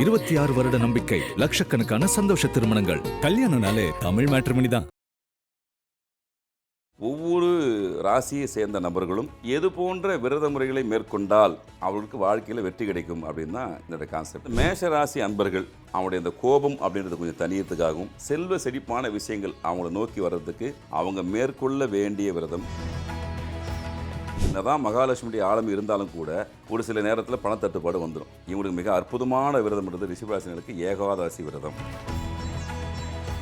26 வருட நம்பிக்கை, லட்சக்கணக்கான சந்தோஷ திருமணங்கள். கல்யாணம்னாலே தமிழ் மேட்ரிமோனி தான். ஒவ்வொரு ராசியை சேர்ந்த நபர்களும் எது போன்ற விரத முறைகளை மேற்கொண்டால் அவர்களுக்கு வாழ்க்கையில் வெற்றி கிடைக்கும் அப்படின்னு தான் இந்த கான்செப்ட். மேஷ ராசி அன்பர்கள் அவங்களுடைய இந்த கோபம் அப்படின்றது கொஞ்சம் தனியத்துக்காகவும், செல்வ செழிப்பான விஷயங்கள் அவங்கள நோக்கி வர்றதுக்கு அவங்க மேற்கொள்ள வேண்டிய விரதம். என்னதான் மகாலட்சுமியுடைய ஆழம் இருந்தாலும் கூட ஒரு சில நேரத்தில் பணத்தட்டுப்பாடு வந்துடும். இவங்களுக்கு மிக அற்புதமான விரதம்ன்றது ரிஷபராசினருக்கு ஏகாதசி விரதம்.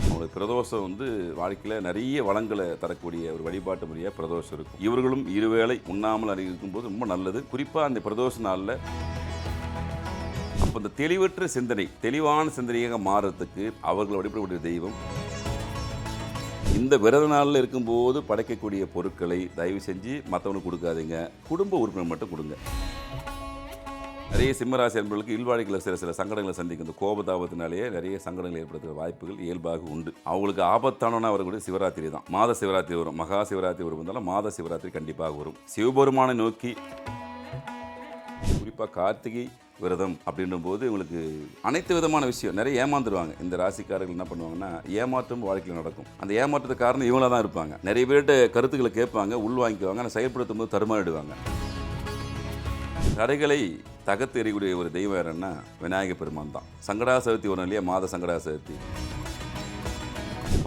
அவங்களுக்கு பிரதோஷம் வாழ்க்கையில் நிறைய வளங்களை தரக்கூடிய ஒரு வழிபாட்டு முறையாக பிரதோஷம் இருக்கும். இவர்களும் இருவேளை உண்ணாமல் இருக்கும்போது ரொம்ப நல்லது. குறிப்பாக அந்த பிரதோஷ நாளில் அப்போ இந்த தெளிவற்ற சிந்தனை தெளிவான சிந்தனையாக மாறுறதுக்கு அவர்கள் வழிபடக்கூடிய தெய்வம். இந்த விரத நாளில் இருக்கும்போது படைக்கக்கூடிய பொருட்களை தயவு செஞ்சு மற்றவனுக்கு கொடுக்காதீங்க, குடும்ப உறுப்பினர் மட்டும் கொடுங்க. நிறைய சிம்மராசி என்பவர்களுக்கு இல்வாழ்க்கையில் சில சங்கடங்களை சந்திக்கும். இந்த கோபதாபத்தினாலேயே நிறைய சங்கடங்கள் ஏற்படுத்துகிற வாய்ப்புகள் இயல்பாக உண்டு. அவங்களுக்கு ஆபத்தானவனா வரக்கூடிய சிவராத்திரி தான். மாத சிவராத்திரி வரும், மகா சிவராத்திரி வரும், இருந்தாலும் மாத சிவராத்திரி கண்டிப்பாக வரும். சிவபெருமானை நோக்கி குறிப்பாக கார்த்திகை விரதம் அப்படின்ற போது இவங்களுக்கு அனைத்து விதமான விஷயம் நிறைய ஏமாந்துருவாங்க. இந்த ராசிக்காரர்கள் என்ன பண்ணுவாங்கன்னா, ஏமாற்றம் வாழ்க்கையில் நடக்கும். அந்த ஏமாற்றத்துக்கு காரணம் இவங்கள தான் இருப்பாங்க. நிறைய பேர்கிட்ட கருத்துக்களை கேட்பாங்க, உள் வாங்கிக்குவாங்க, ஆனால் செயல்படுத்தும் போது தருமாறிடுவாங்க. தடைகளை தகர்த்து எறியக்கூடிய ஒரு தெய்வம் யாருன்னா விநாயக பெருமான் தான். சங்கடா சதுர்த்தி வரும் இல்லையா, மாத சங்கடா சதுர்த்தி.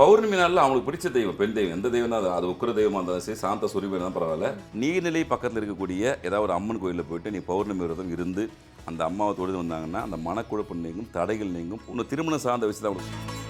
பௌர்ணமி நாளில் அவங்களுக்கு பிடிச்ச தெய்வம் பெண் தெய்வம், எந்த தெய்வம் தான் அது உக்கிர தெய்வமாக இருந்தாலும் சரி, சாந்த சுரிமையாக தான் பரவாயில்ல. நீர்நிலை பக்கத்தில் இருக்கக்கூடிய ஏதாவது ஒரு அம்மன் கோயிலில் போயிட்டு நீ பௌர்ணமி விரதம் இருந்து அந்த அம்மாவை தொழுது வந்தாங்கன்னா அந்த மனக்குழப்பம் நீங்கும், தடைகள் நீங்கும். இன்னும் திருமணம் சார்ந்த விஷயத்தை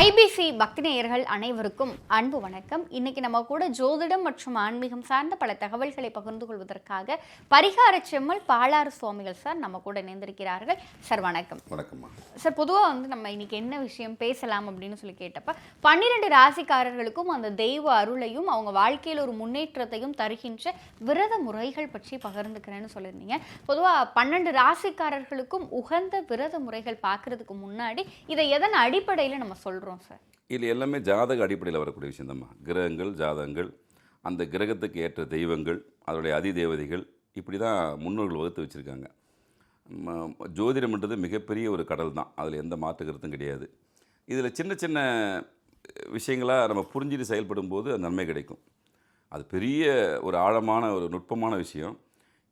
ஐபிசி பக்தி நேயர்கள் அனைவருக்கும் அன்பு வணக்கம். இன்னைக்கு நம்ம கூட ஜோதிடம் மற்றும் ஆன்மீகம் சார்ந்த பல தகவல்களை பகிர்ந்து கொள்வதற்காக பரிகார செம்மல் பாலாறு சுவாமிகள் சார் நம்ம கூட இணைந்திருக்கிறார்கள். சார் வணக்கம். வணக்கம்மா. சார் பொதுவாக நம்ம இன்னைக்கு என்ன விஷயம் பேசலாம் அப்படின்னு சொல்லி கேட்டப்ப 12 ராசிக்காரர்களுக்கும் அந்த தெய்வ அருளையும் அவங்க வாழ்க்கையில் ஒரு முன்னேற்றத்தையும் தருகின்ற விரத முறைகள் பற்றி பகிர்ந்துக்கிறேன்னு சொல்லியிருந்தீங்க. பொதுவாக 12 ராசிக்காரர்களுக்கும் உகந்த விரத முறைகள் பார்க்கறதுக்கு முன்னாடி இதை எதன் அடிப்படையில் நம்ம சொல்றோம் சார்? இது எல்லாமே ஜாதக அடிப்படையில் வரக்கூடிய விஷயம் தான். கிரகங்கள், ஜாதகங்கள், அந்த கிரகத்துக்கு ஏற்ற தெய்வங்கள், அதனுடைய அதிதேவதைகள், இப்படி தான் முன்னோர்கள் வகுத்து வச்சுருக்காங்க. ஜோதிடம்ன்றது மிகப்பெரிய ஒரு கடல் தான், அதில் எந்த மாற்று கருத்தும் கிடையாது. இதில் சின்ன சின்ன விஷயங்களாக நம்ம புரிஞ்சுட்டு செயல்படும் போது அது நன்மை கிடைக்கும். அது பெரிய ஒரு ஆழமான ஒரு நுட்பமான விஷயம்.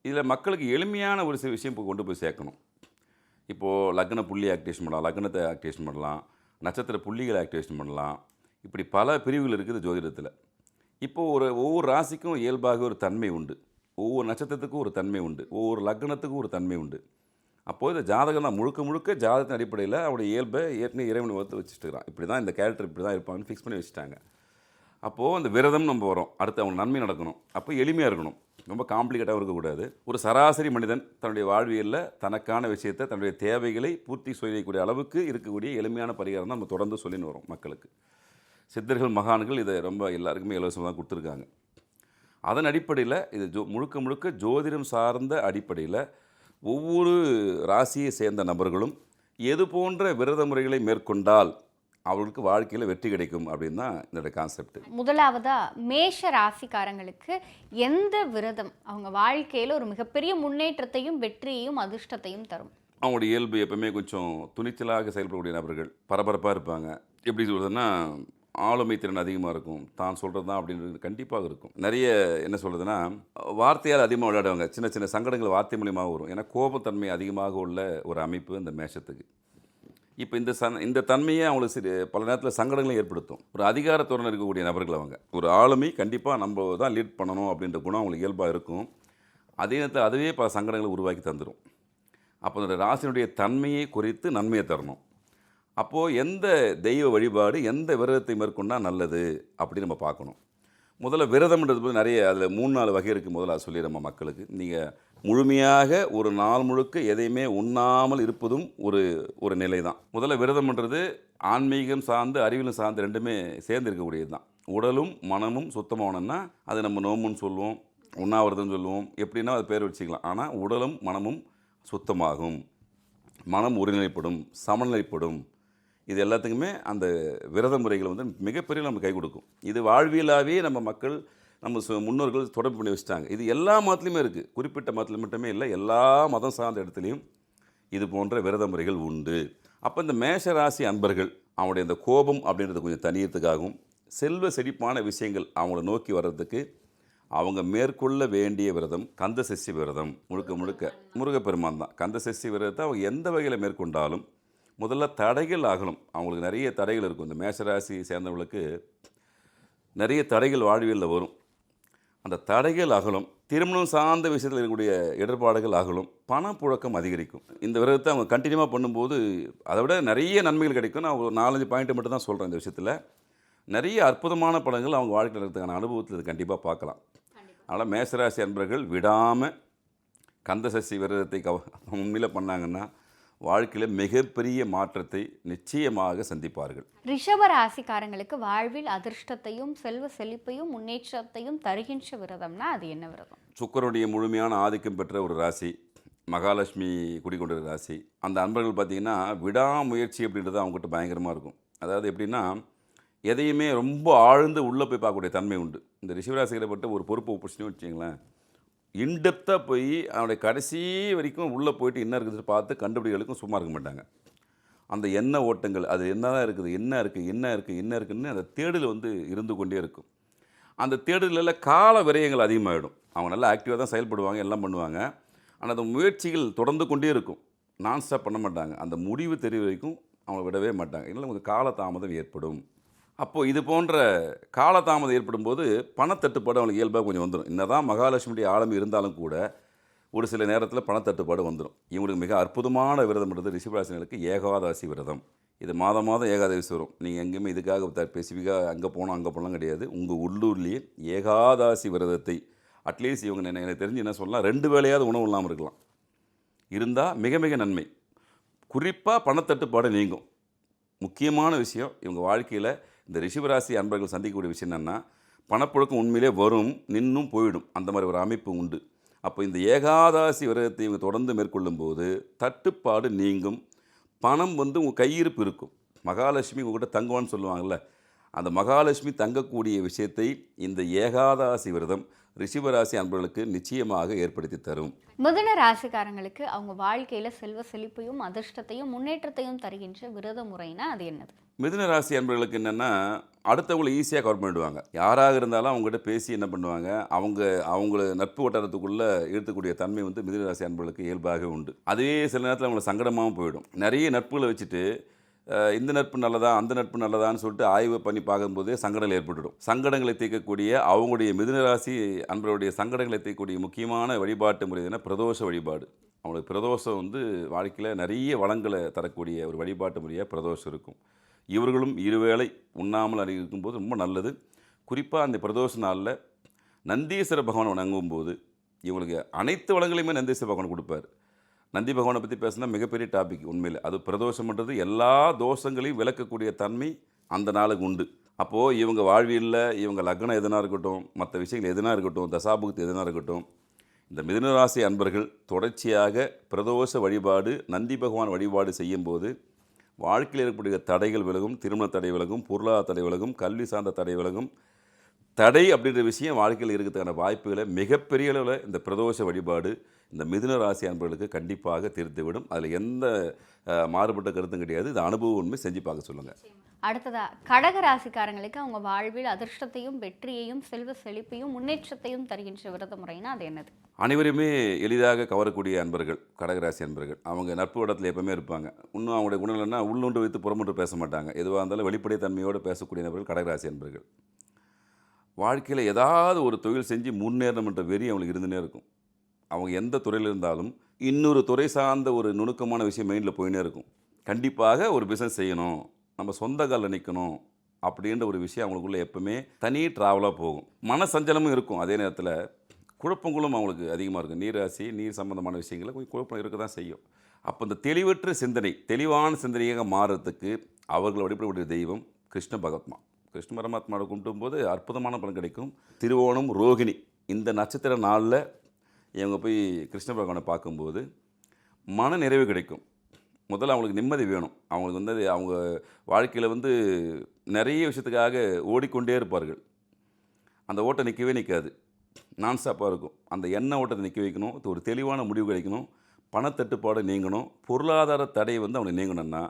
இதில் மக்களுக்கு எளிமையான ஒரு சில விஷயம் இப்போ கொண்டு போய் சேர்க்கணும். இப்போது லக்ன புள்ளி ஆக்டிவேஷன் பண்ணலாம், லக்னத்தை ஆக்டிவேஷன் பண்ணலாம், நட்சத்திர புள்ளிகளை ஆக்டிவேஷன் பண்ணலாம். இப்படி பல பிரிவுகள் இருக்குது ஜோதிடத்தில். இப்போது ஒவ்வொரு ராசிக்கும் இயல்பாக ஒரு தன்மை உண்டு, ஒவ்வொரு நட்சத்திரத்துக்கும் ஒரு தன்மை உண்டு, ஒவ்வொரு லக்னத்துக்கும் ஒரு தன்மை உண்டு. அப்போது இந்த ஜாதகம் தான் முழுக்க ஜாதகத்தின் அடிப்படையில் அவருடைய இயல்பை ஏற்கனவே இறைவனை வகுத்து வச்சுட்டுருக்கான். இப்படி தான் இந்த கேரக்டர் இப்படி தான் இருப்பாங்கன்னு ஃபிக்ஸ் பண்ணி வச்சுட்டாங்க. அப்போது அந்த விரதம் நம்ம வரோம், அடுத்து அவங்க நன்மை நடக்கணும். அப்போ எளிமையாக இருக்கணும், ரொம்ப காம்ப்ளிகேட்டாகவும் இருக்கக்கூடாது. ஒரு சராசரி மனிதன் தன்னுடைய வாழ்வியலில் தனக்கான விஷயத்தை, தன்னுடைய தேவைகளை பூர்த்தி செய்யக்கூடிய அளவுக்கு இருக்கக்கூடிய எளிமையான பரிகாரம் தான் நம்ம தொடர்ந்து சொல்லின்னு வரோம் மக்களுக்கு. சித்தர்கள், மகான்கள் இதை ரொம்ப எல்லாருக்குமே இலவசமாக தான் கொடுத்துருக்காங்க. அதன் அடிப்படையில் இது முழுக்க ஜோதிடம் சார்ந்த அடிப்படையில் ஒவ்வொரு ராசியை சேர்ந்த நபர்களும் எது போன்ற விரத முறைகளை மேற்கொண்டால் அவர்களுக்கு வாழ்க்கையில் வெற்றி கிடைக்கும் அப்படின்னு தான் இதோட கான்செப்ட். முதலாவதா மேஷ ராசிக்காரங்களுக்கு எந்த விரதம் அவங்க வாழ்க்கையில் ஒரு மிகப்பெரிய முன்னேற்றத்தையும் வெற்றியையும் அதிர்ஷ்டத்தையும் தரும்? அவங்களுடைய இயல்பு எப்பவுமே கொஞ்சம் துணிச்சலாக செயல்படக்கூடிய நபர்கள், பரபரப்பாக இருப்பாங்க. எப்படி சொல்கிறதுன்னா, ஆளுமை திறன் அதிகமாக இருக்கும், தான் சொல்கிறது தான் அப்படின்றது கண்டிப்பாக இருக்கும். நிறைய என்ன சொல்கிறதுனா, வார்த்தையால் அதிகமாக விளையாடுவாங்க. சின்ன சின்ன சங்கடங்கள் வார்த்தை மூலியமாக வரும். ஏன்னா கோபத்தன்மை அதிகமாக உள்ள ஒரு அமைப்பு இந்த மேஷத்துக்கு. இப்போ இந்த தன்மையை அவங்களுக்கு பல நேரத்தில் சங்கடங்களை ஏற்படுத்தும். ஒரு அதிகாரத்துடன் இருக்கக்கூடிய நபர்கள் அவங்க. ஒரு ஆளுமை கண்டிப்பாக நம்ம தான் லீட் பண்ணணும் அப்படின்ற குணம் அவங்களுக்கு இயல்பாக இருக்கும். அதே நேரத்தில் அதுவே பல சங்கடங்களை உருவாக்கி தந்துடும். அப்போ அந்த ராசினுடைய தன்மையை குறித்து நன்மையை தரணும். அப்போது எந்த தெய்வ வழிபாடு, எந்த விரதத்தை மேற்கொண்டால் நல்லது அப்படின்னு நம்ம பார்க்கணும். முதல்ல விரதம்ன்றது போது நிறைய அதில் 3-4 வகை இருக்குது. முதல்ல அது சொல்லிடுறோம் மக்களுக்கு. நீங்கள் முழுமையாக ஒரு நாள் முழுக்க எதையுமே உண்ணாமல் இருப்பதும் ஒரு நிலை தான். முதல்ல விரதம்ன்றது ஆன்மீகம் சார்ந்து, அறிவியலும் சார்ந்து ரெண்டுமே சேர்ந்து இருக்கக்கூடியது தான். உடலும் மனமும் சுத்தமாகணும்னா அது நம்ம நோம்புன்னு சொல்லுவோம், உண்ணாவிரதம்னு சொல்லுவோம், எப்படின்னா அது பேர் வச்சுக்கலாம். ஆனால் உடலும் மனமும் சுத்தமாகும், மனம் ஒருநிலைப்படும், சமநிலைப்படும். இது எல்லாத்துக்குமே அந்த விரத முறைகள் மிகப்பெரிய நம்ம கை கொடுக்கும். இது வாழ்வியலாகவே நம்ம மக்கள் நம்ம முன்னோர்கள் தொடர்பு பண்ணி வச்சுட்டாங்க. இது எல்லா மதத்துலையுமே இருக்குது, குறிப்பிட்ட மதத்தில் மட்டுமே இல்லை, எல்லா மதம் சார்ந்த இடத்துலையும் இது போன்ற விரத முறைகள் உண்டு. அப்போ இந்த மேஷ ராசி அன்பர்கள் அவங்களுடைய இந்த கோபம் அப்படின்றத கொஞ்சம் தனியறதுக்காகவும் செல்வ செழிப்பான விஷயங்கள் அவங்கள நோக்கி வர்றதுக்கு அவங்க மேற்கொள்ள வேண்டிய விரதம் கந்த சஷ்டி விரதம். முழுக்க முழுக்க முருகப்பெருமான் தான். கந்த சஷ்டி விரதத்தை அவங்க எந்த வகையில் மேற்கொண்டாலும் முதல்ல தடைகள் ஆகணும். அவங்களுக்கு நிறைய தடைகள் இருக்கும். இந்த மேஷராசி சேர்ந்தவங்களுக்கு நிறைய தடைகள் வாழ்வியலில் வரும். அந்த தடைகள் அகலும், திருமணம் சார்ந்த விஷயத்தில் இருக்கக்கூடிய இடர்பாடுகள் அகலும், பணப்புழக்கம் அதிகரிக்கும். இந்த விரதத்தை அவங்க கண்டினியூவாக பண்ணும்போது அதை விட நிறைய நன்மைகள் கிடைக்கும். நான் ஒரு 4-5 பாயிண்ட்டு மட்டும் தான் சொல்கிறேன். இந்த விஷயத்தில் நிறைய அற்புதமான பலன்கள் அவங்க வாழ்க்கையில் இருக்கிறதுக்கான அனுபவத்தில் இது கண்டிப்பாக பார்க்கலாம். அதனால் மேஷராசி அன்பர்கள் விடாமல் கந்த சஷ்டி விரதத்தை உண்மையில் பண்ணாங்கன்னா வாழ்க்கையில் மிகப்பெரிய மாற்றத்தை நிச்சயமாக சந்திப்பார்கள். ரிஷப ராசிக்காரங்களுக்கு வாழ்வில் அதிர்ஷ்டத்தையும் செல்வ செழிப்பையும் முன்னேற்றத்தையும் தருகின்ற விரதம்னா அது என்ன விரதம்? சுக்கிரனுடைய முழுமையான ஆதிக்கம் பெற்ற ஒரு ராசி, மகாலட்சுமி குடிக்கொண்ட ராசி. அந்த அன்பர்கள் பார்த்திங்கன்னா விடாமுயற்சி அப்படின்றது அவங்ககிட்ட பயங்கரமாக இருக்கும். அதாவது எப்படின்னா எதையுமே ரொம்ப ஆழ்ந்து உள்ளே போய் பார்க்கக்கூடிய தன்மை உண்டு. இந்த ரிஷபராசிகளை பட்ட ஒரு பொறுப்பு ஒப்பிச்சுன்னு வச்சிங்களேன், இன்டெப்த்தாக போய் அவனுடைய கடைசி வரைக்கும் உள்ளே போயிட்டு என்ன இருக்குது பார்த்து கண்டுபிடிகளுக்கும் சும்மா இருக்க மாட்டாங்க. அந்த எண்ண ஓட்டங்கள் அது என்ன தான் இருக்குது, என்ன இருக்குன்னு அந்த தேடல் இருந்து கொண்டே இருக்கும். அந்த தேடலில் கால விரயங்கள் அதிகமாகிடும். அவங்க நல்லா ஆக்டிவாக தான் செயல்படுவாங்க, எல்லாம் பண்ணுவாங்க. ஆனால் அந்த முயற்சிகள் தொடர்ந்து கொண்டே இருக்கும். நான் ஸ்டாப் பண்ண மாட்டாங்க. அந்த முடிவு தெரிவு வரைக்கும் அவங்க விடவே மாட்டாங்க. இதனால் நமக்கு காலதாமதம் ஏற்படும். அப்போது இது போன்ற காலதாமதம் ஏற்படும் போது பணத்தட்டுப்பாடு அவங்களுக்கு இயல்பாக கொஞ்சம் வந்துடும். இன்னதான் மகாலட்சுமியுடைய ஆழம் இருந்தாலும் கூட ஒரு சில நேரத்தில் பணத்தட்டுப்பாடு வந்துடும். இவங்களுக்கு மிக அற்புதமான விரதம்ன்றது ரிஷபராசினருக்கு ஏகாதசி விரதம். இது மாதம் ஏகாதசி வரும். நீங்கள் எங்கேயுமே இதுக்காக ஸ்பெசிஃபிக்காக அங்கே போனோம் அங்கே போனோம் கிடையாது. உங்கள் உள்ளூர்லேயே ஏகாதசி விரதத்தை அட்லீஸ்ட் இவங்க எனக்கு தெரிஞ்சு என்ன சொல்லலாம், 2 வேளையாவது உணவு இல்லாமல் இருக்கலாம். இருந்தால் மிக மிக நன்மை. குறிப்பாக பணத்தட்டுப்பாடு நீங்கும். முக்கியமான விஷயம் இவங்க வாழ்க்கையில் இந்த ரிஷபராசி அன்பர்கள் சந்திக்கக்கூடிய விஷயம் என்னென்னா, பணப்புழக்கம் உண்மையிலே வரும், நின்னும் போயிடும். அந்த மாதிரி ஒரு அமைப்பு உண்டு. அப்போ இந்த ஏகாதசி விரதத்தை இவங்க தொடர்ந்து மேற்கொள்ளும் போது தட்டுப்பாடு நீங்கும், பணம் உங்கள் கையிருப்பு இருக்கும். மகாலட்சுமி உங்கள்கிட்ட தங்குவான்னு சொல்லுவாங்கள்ல, அந்த மகாலட்சுமி தங்கக்கூடிய விஷயத்தை இந்த ஏகாதசி விரதம் ரிஷபராசி அன்பர்களுக்கு நிச்சயமாக ஏற்படுத்தி தரும். மிதுன ராசிக்காரங்களுக்கு அவங்க வாழ்க்கையில செல்வ செழிப்பையும் அதிர்ஷ்டத்தையும் முன்னேற்றத்தையும் தருகின்ற விரத முறைனா அது என்னது? மிதுன ராசி அன்பர்களுக்கு என்னென்னா, அடுத்தவங்களை ஈஸியாக கவர் பண்ணிவிடுவாங்க. யாராக இருந்தாலும் அவங்ககிட்ட பேசி என்ன பண்ணுவாங்க, அவங்கள நட்பு வட்டாரத்துக்குள்ளே இழுத்தக்கூடிய தன்மை மிதுன ராசி அன்பர்களுக்கு இயல்பாகவே உண்டு. அதுவே சில நேரத்தில் அவங்களை சங்கடமாகவும் போயிடும். நிறைய நட்புகளை வச்சுட்டு இந்த நட்பு நல்லதா அந்த நட்பு நல்லதான்னு சொல்லிட்டு ஆய்வு பண்ணி பார்க்கும்போதே சங்கடங்கள் ஏற்பட்டுடும். சங்கடங்களை தீர்க்கக்கூடிய அவங்களுடைய மிதுனராசி அன்பருடைய சங்கடங்களை தீர்க்கக்கூடிய முக்கியமான வழிபாட்டு முறை என்ன, பிரதோஷ வழிபாடு. அவங்களுக்கு பிரதோஷம் வாழ்க்கையில் நிறைய வளங்களை தரக்கூடிய ஒரு வழிபாட்டு முறையாக பிரதோஷம் இருக்கும். இவர்களும் இருவேளை உண்ணாமல் இருக்கும்போது ரொம்ப நல்லது. குறிப்பாக அந்த பிரதோஷ நாளில் நந்தீஸ்வர பகவானை வணங்கும்போது இவங்களுக்கு அனைத்து வளங்களையுமே நந்தீஸ்வர பகவான் கொடுப்பார். நந்தி பகவானை பற்றி பேசினா மிகப்பெரிய டாபிக் உண்மையில். அது பிரதோஷம்ன்றது எல்லா தோஷங்களையும் விளக்கக்கூடிய தன்மை அந்த நாளுக்கு உண்டு. அப்போது இவங்க வாழ்வியலில் இவங்க லக்னம் எதுனா இருக்கட்டும், மற்ற விஷயங்கள் எதுனா இருக்கட்டும், தசாபுக்தி எதுனா இருக்கட்டும், இந்த மிதுனராசி அன்பர்கள் தொடர்ச்சியாக பிரதோஷ வழிபாடு நந்தி பகவான் வழிபாடு செய்யும்போது வாழ்க்கையில் இருக்கக்கூடிய தடைகள் விலகும், திருமண தடை விலகும், பொருளாதார தடை விலகும், கல்வி சார்ந்த தடை விலகும். தடை அப்படின்ற விஷயம் வாழ்க்கையில் இருக்கிறதுக்கான வாய்ப்புகளை மிகப்பெரிய அளவில் இந்த பிரதோஷ வழிபாடு இந்த மிதுன ராசி அன்பர்களுக்கு கண்டிப்பாக தீர்த்துவிடும். அதில் எந்த மாறுபட்ட கருத்தும் கிடையாது. இது அனுபவம் உண்மை செஞ்சு பார்க்க சொல்லுங்கள். அடுத்ததா கடக ராசிக்காரங்களுக்கு அவங்க வாழ்வில் அதிர்ஷ்டத்தையும் வெற்றியையும் செல்வ செழிப்பையும் முன்னேற்றத்தையும் தருகின்ற விரத முறைனா அது என்னது? அனைவருமே எளிதாக கவரக்கூடிய அன்பர்கள் கடகராசி அன்பர்கள். அவங்க நட்பு இடத்துல எப்பவுமே இருப்பாங்க. இன்னும் அவங்களுடைய குணங்கள்னா உள்ளொன்று வைத்து புறமொன்று பேச மாட்டாங்க. எதுவாக இருந்தாலும் வெளிப்படை தன்மையோடு பேசக்கூடிய நபர்கள் கடகராசி அன்பர்கள். வாழ்க்கையில் ஏதாவது ஒரு தொழில் செஞ்சு முன்னேறணுன்ற வெறி அவங்களுக்கு இருந்துகிட்டே இருக்கும். அவங்க எந்த துறையில் இருந்தாலும் இன்னொரு துறை சார்ந்த ஒரு நுணுக்கமான விஷயம் மைண்டில் போயினே இருக்கும். கண்டிப்பாக ஒரு பிஸ்னஸ் செய்யணும், நம்ம சொந்த காலில் நிற்கணும் அப்படின்ற ஒரு விஷயம் அவங்களுக்குள்ளே எப்பவுமே தனி ட்ராவலாக போகும். மன சஞ்சலமும் இருக்கும். அதே நேரத்தில் குழப்பங்களும் அவங்களுக்கு அதிகமாக இருக்கும். நீராசி நீர் சம்பந்தமான விஷயங்களை கொஞ்சம் குழப்பம் இருக்க தான் செய்யும். அப்போ இந்த தெளிவற்ற சிந்தனை தெளிவான சிந்தனையாக மாறுறதுக்கு அவர்கள் வழிபடக்கூடிய தெய்வம் கிருஷ்ண பகவான். கிருஷ்ண பரமாத்மாவை கும்பிடும்போது அற்புதமான பலன் கிடைக்கும். திருவோணம் ரோகிணி இந்த நட்சத்திர நாளில் இவங்க போய் கிருஷ்ண பகவானை பார்க்கும்போது மன நிறைவு கிடைக்கும். முதல்ல அவங்களுக்கு நிம்மதி வேணும். அவங்களுக்கு அவங்க வாழ்க்கையில் நிறைய விஷயத்துக்காக ஓடிக்கொண்டே இருப்பார்கள். அந்த ஓட்டம் நிற்கவே நிற்காது, நான் ஸ்டாப்பாக இருக்கும். அந்த எண்ணெய் ஓட்டத்தை நிற்க வைக்கணும், ஒரு தெளிவான முடிவு கிடைக்கணும், பணத்தட்டுப்பாடு நீங்கணும், பொருளாதார தடை வந்து அவனுக்கு நீங்கணும்னா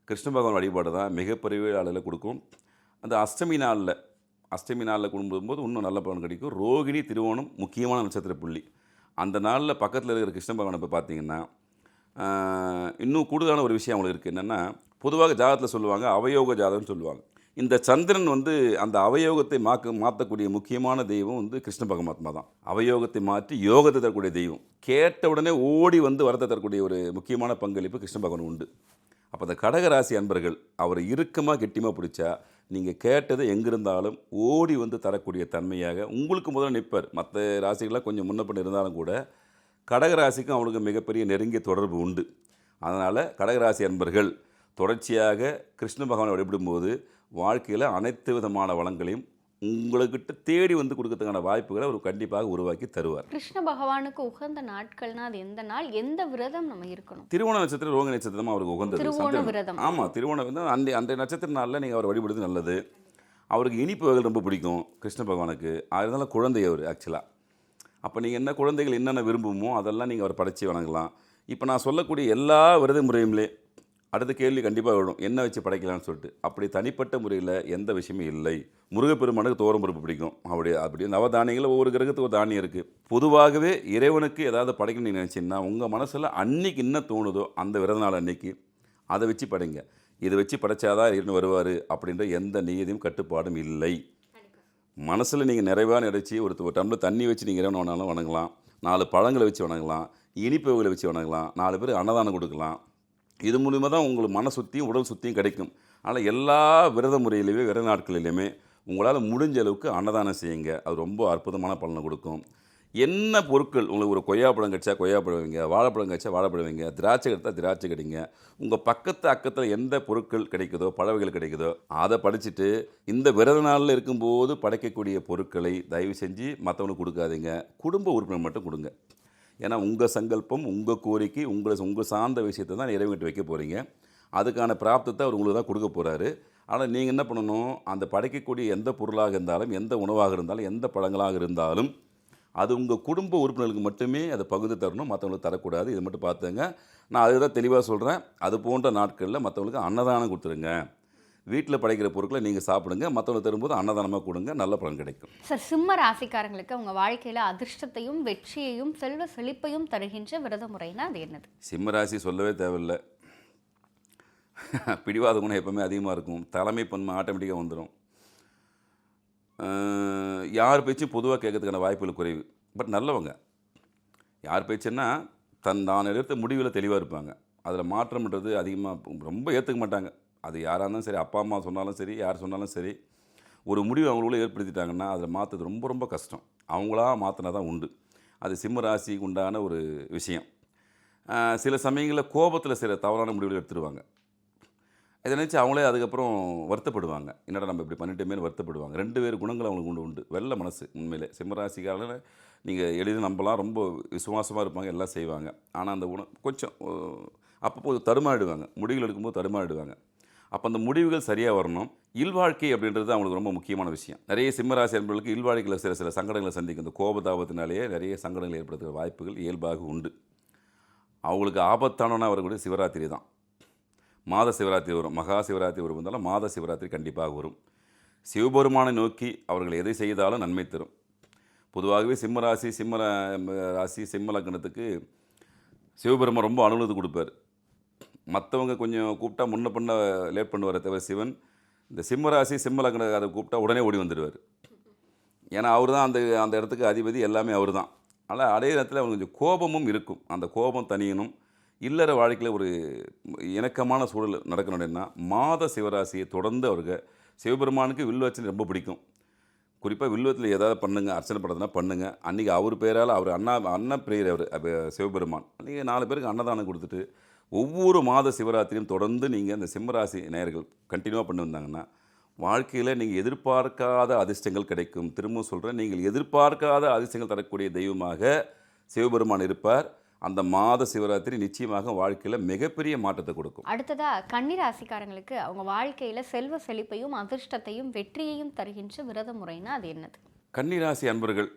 கிருஷ்ண பகவான் வழிபாடு தான் மிகப்பெரிய அளவில் கொடுக்கும். அந்த அஷ்டமி நாளில் குடும்பம்போது இன்னும் நல்ல பலன் கிடைக்கும். ரோகிணி, திருவோணம் முக்கியமான நட்சத்திர புள்ளி. அந்த நாளில் பக்கத்தில் இருக்கிற கிருஷ்ண பகவானை இப்போ பார்த்தீங்கன்னா இன்னும் கூடுதலான ஒரு விஷயம் அவங்களுக்கு இருக்குது. என்னென்னா, பொதுவாக ஜாதகத்தில் சொல்லுவாங்க அவயோக ஜாதகம்னு சொல்லுவாங்க. இந்த சந்திரன் வந்து அந்த அவயோகத்தை மாற்றக்கூடிய முக்கியமான தெய்வம் வந்து கிருஷ்ண பரமாத்மா தான். அவயோகத்தை மாற்றி யோகத்தை தரக்கூடிய தெய்வம். கேட்ட உடனே ஓடி வந்து வரத்தை தரக்கூடிய ஒரு முக்கியமான பங்களிப்பு கிருஷ்ண பகவான் உண்டு. அப்போ அந்த கடகராசி அன்பர்கள் அவரை இறுக்கமாக கெட்டியமாக பிடிச்சா நீங்கள் கேட்டது எங்கிருந்தாலும் ஓடி வந்து தரக்கூடிய தன்மையாக உங்களுக்கு முதல்ல நிற்பார். மற்ற ராசிகளாக கொஞ்சம் முன்னப்பட்டு இருந்தாலும் கூட கடகராசிக்கும் அவனுக்கு மிகப்பெரிய நெருங்கிய தொடர்பு உண்டு. அதனால் கடகராசி அன்பர்கள் தொடர்ச்சியாக கிருஷ்ண பகவானை வழிபடும்போது வாழ்க்கையில் அனைத்து விதமான வளங்களையும் உங்கள்கிட்ட தேடி வந்து கொடுக்கறதுக்கான வாய்ப்புகளை அவர் கண்டிப்பாக உருவாக்கி தருவார். கிருஷ்ண பகவானுக்கு உகந்த நாட்கள்னா அது எந்த நாள், எந்த விரதம் நம்ம இருக்கணும்? திருவோண நட்சத்திரம், ரோகிணி நட்சத்திரமா அவருக்கு உகந்தது. திருவோண விரதம். ஆமாம், திருவோணம் வந்து அந்த நட்சத்திர நாளில் நீங்கள் அவர் வழிபடுறது நல்லது. அவருக்கு இனிப்பு வகைகள் ரொம்ப பிடிக்கும் கிருஷ்ண பகவானுக்கு. அதனால குழந்தை அவர் ஆக்சுவலாக. அப்போ நீங்கள் என்ன குழந்தைகள் என்னென்ன விரும்புமோ அதெல்லாம் நீங்கள் அவர் படைச்சி வணங்கலாம். இப்போ நான் சொல்லக்கூடிய எல்லா விரத முறையுமே அடுத்த கேள்வி கண்டிப்பாக விடும், என்ன வச்சு படைக்கலான்னு சொல்லிட்டு. அப்படி தனிப்பட்ட முறையில் எந்த விஷயமும் இல்லை. முருகப்பெருமானுக்கு தோரம் பருப்பு பிடிக்கும். அப்படி நவதானியங்கள் ஒவ்வொரு கிரகத்துக்கு ஒரு தானியம் இருக்குது. பொதுவாகவே இறைவனுக்கு ஏதாவது படைக்கணும்னு நீங்கள் நினச்சிங்கன்னா உங்கள் மனசில் அன்னைக்கு என்ன தோணுதோ அந்த விரத நாள் அன்னைக்கு அதை வச்சு படைங்க. இதை வச்சு படைச்சாதான் இறைவன் வருவார் அப்படின்ற எந்த நியதியும் கட்டுப்பாடும் இல்லை. மனசில் நீங்கள் நிறைவாக நினைச்சி ஒரு டம்ளர் தண்ணி வச்சு நீங்கள் இறைவன் வேணாலும் வணங்கலாம், 4 பழங்களை வச்சு வணங்கலாம், இனிப்பு வகைகளை வச்சு வணங்கலாம், 4 பேர் அன்னதானம் கொடுக்கலாம். இது மூலிமா தான் உங்களுக்கு மன சுத்தியும் உடல் சுத்தியும் கிடைக்கும். ஆனால் எல்லா விரத முறையிலையுமே விரத நாட்களிலையுமே உங்களால் முடிஞ்ச அளவுக்கு அன்னதானம் செய்யுங்க. அது ரொம்ப அற்புதமான பலனை கொடுக்கும். என்ன பொருட்கள் உங்களுக்கு ஒரு கொய்யாப்பழம் கிடைச்சா கொய்யாப்பழம் வைங்க, வாழைப்பழம் கிடைச்சா வாழைப்பழம் வைங்க, திராட்சை கிடைத்தா திராட்சை கிடைங்க. உங்கள் அக்கத்தில் எந்த பொருட்கள் கிடைக்குதோ, பழவைகள் கிடைக்குதோ அதை படிச்சுட்டு இந்த விரத நாளில் இருக்கும்போது படைக்கக்கூடிய பொருட்களை தயவு செஞ்சு மற்றவங்களுக்கு கொடுக்காதீங்க. குடும்ப உறுப்பினர் மட்டும் கொடுங்க. ஏன்னா உங்கள் சங்கல்பம், உங்கள் கோரிக்கை, உங்கள் சார்ந்த விஷயத்தை தான் இறைவன்கிட்ட வைக்க போகிறீங்க. அதுக்கான பிராப்தத்தை அவர் உங்களுக்கு தான் கொடுக்க போகிறாரு. ஆனால் நீங்கள் என்ன பண்ணணும், அந்த படைக்கக்கூடிய எந்த பொருளாக இருந்தாலும், எந்த உணவாக இருந்தாலும், எந்த பழங்களாக இருந்தாலும் அது உங்கள் குடும்ப உறுப்பினர்களுக்கு மட்டுமே அதை பகுதி தரணும், மற்றவங்களுக்கு தரக்கூடாது. இதை மட்டும் பார்த்துங்க. நான் அதுதான் தெளிவாக சொல்கிறேன். அது போன்ற நாட்களில் மற்றவங்களுக்கு அன்னதானம் கொடுத்துருங்க. வீட்டில் படைக்கிற பொருட்களை நீங்கள் சாப்பிடுங்க, மற்றவங்க தரும்போது அன்னதானமாக கொடுங்க, நல்ல பலன் கிடைக்கும். சார், சிம்ம ராசிக்காரங்களுக்கு அவங்க வாழ்க்கையில் அதிர்ஷ்டத்தையும் வெற்றியையும் செல்வ செழிப்பையும் தருகின்ற விரத முறைனா அது என்னது? சிம்ம ராசி சொல்லவே தேவையில்லை. பிடிவாத குணம் எப்பவுமே அதிகமாக இருக்கும். தலைமை பன்மை ஆட்டோமேட்டிக்காக வந்துடும். யார் பேச்சும் பொதுவாக கேட்கறதுக்கான வாய்ப்புகள் குறைவு. பட் நல்லவங்க. யார் பேச்சுன்னா தான் எடுத்த முடிவில் தெளிவாக இருப்பாங்க. அதில் மாற்றம்ன்றது அதிகமாக ரொம்ப ஏற்றுக்க மாட்டாங்க. அது யாராக இருந்தாலும் சரி, அப்பா அம்மா சொன்னாலும் சரி, யார் சொன்னாலும் சரி, ஒரு முடிவு அவங்களுக்குள்ள ஏற்படுத்திட்டாங்கன்னா அதில் மாற்றுறது ரொம்ப ரொம்ப கஷ்டம். அவங்களா மாற்றினா தான் உண்டு. அது சிம்ம ராசிக்கு உண்டான ஒரு விஷயம். சில சமயங்களில் கோபத்தில் சில தவறான முடிவுகள் எடுத்துடுவாங்க. இதை நினச்சி அவங்களே அதுக்கப்புறம் வருத்தப்படுவாங்க. என்னடா நம்ம இப்படி பண்ணிட்டோமேனு வருத்தப்படுவாங்க. 2 பேர் குணங்கள் அவங்களுக்கு உண்டு. வெள்ளை மனசு. உண்மையிலே சிம்மராசிக்காரங்க நீங்கள் எளிதில் நம்பலாம். ரொம்ப விசுவாசமாக இருப்பாங்க, எல்லாம் செய்வாங்க. ஆனால் அந்த குணம் கொஞ்சம் அப்பப்போது தடுமாறிடுவாங்க. முடிவுகள் எடுக்கும்போது தடுமாறிடுவாங்க. அப்போ அந்த முடிவுகள் சரியாக வரணும். இல்வாழ்க்கை அப்படின்றது அவங்களுக்கு ரொம்ப முக்கியமான விஷயம். நிறைய சிம்மராசி என்பவர்களுக்கு இல்வாழ்க்கையில் சில சங்கடங்களை சந்திக்கும். இந்த கோபதாபத்தினாலேயே நிறைய சங்கடங்கள் ஏற்படுத்துகிற வாய்ப்புகள் இயல்பாக உண்டு. அவங்களுக்கு ஆபத்தானவனா வரக்கூடிய சிவராத்திரி தான். மாத சிவராத்திரி வரும், மகா சிவராத்திரி வரும், இருந்தாலும் மாத சிவராத்திரி கண்டிப்பாக வரும். சிவபெருமானை நோக்கி அவர்கள் எதை செய்தாலும் நன்மை தரும். பொதுவாகவே சிம்ம ராசி சிம்ம லக்னத்துக்கு சிவபெருமான் ரொம்ப அனுகூலத்தை கொடுப்பார். மற்றவங்க கொஞ்சம் கூப்பிட்டா முன்ன பண்ண லேட் பண்ணுவார் தவிர சிவன் இந்த சிம்ம ராசி சிம்ம லக்ன அதை கூப்பிட்டா உடனே ஓடி வந்துடுவார். ஏன்னா அவர் தான் அந்த இடத்துக்கு அதிபதி, எல்லாமே அவர் தான். ஆனால் அதே நேரத்தில் அவங்க கொஞ்சம் கோபமும் இருக்கும். அந்த கோபம் தனியணும். இல்லற வாழ்க்கையில் ஒரு இணக்கமான சூழல் நடக்கணும்னா மாத சிவராசியை தொடர்ந்து அவருக்கு சிவபெருமானுக்கு வில்வச்சனை ரொம்ப பிடிக்கும். குறிப்பாக வில்வத்தில் ஏதாவது பண்ணுங்கள், அர்ச்சனை பண்ணுறதுனா பண்ணுங்கள். அன்றைக்கி அவர் பேரால் அவர் அன்னப்பிரியர் அவர் சிவபெருமான். நீங்கள் 4 பேருக்கு அன்னதானம் கொடுத்துட்டு ஒவ்வொரு மாத சிவராத்திரியும் தொடர்ந்து நீங்கள் இந்த சிம்மராசி நேயர்கள் கண்டினியூவாக பண்ணி வந்தாங்கன்னா வாழ்க்கையில் நீங்கள் எதிர்பார்க்காத அதிர்ஷ்டங்கள் கிடைக்கும். திரும்பவும் சொல்கிறேன், நீங்கள் எதிர்பார்க்காத அதிர்ஷ்டங்கள் தரக்கூடிய தெய்வமாக சிவபெருமான் இருப்பார். அந்த மாத சிவராத்திரி நிச்சயமாக வாழ்க்கையில் மிகப்பெரிய மாற்றத்தை கொடுக்கும். அடுத்ததாக கன்னிராசிக்காரங்களுக்கு அவங்க வாழ்க்கையில் செல்வ செழிப்பையும் அதிர்ஷ்டத்தையும் வெற்றியையும் தருகின்ற விரத முறைனா அது என்னது? கன்னிராசி அன்பர்கள்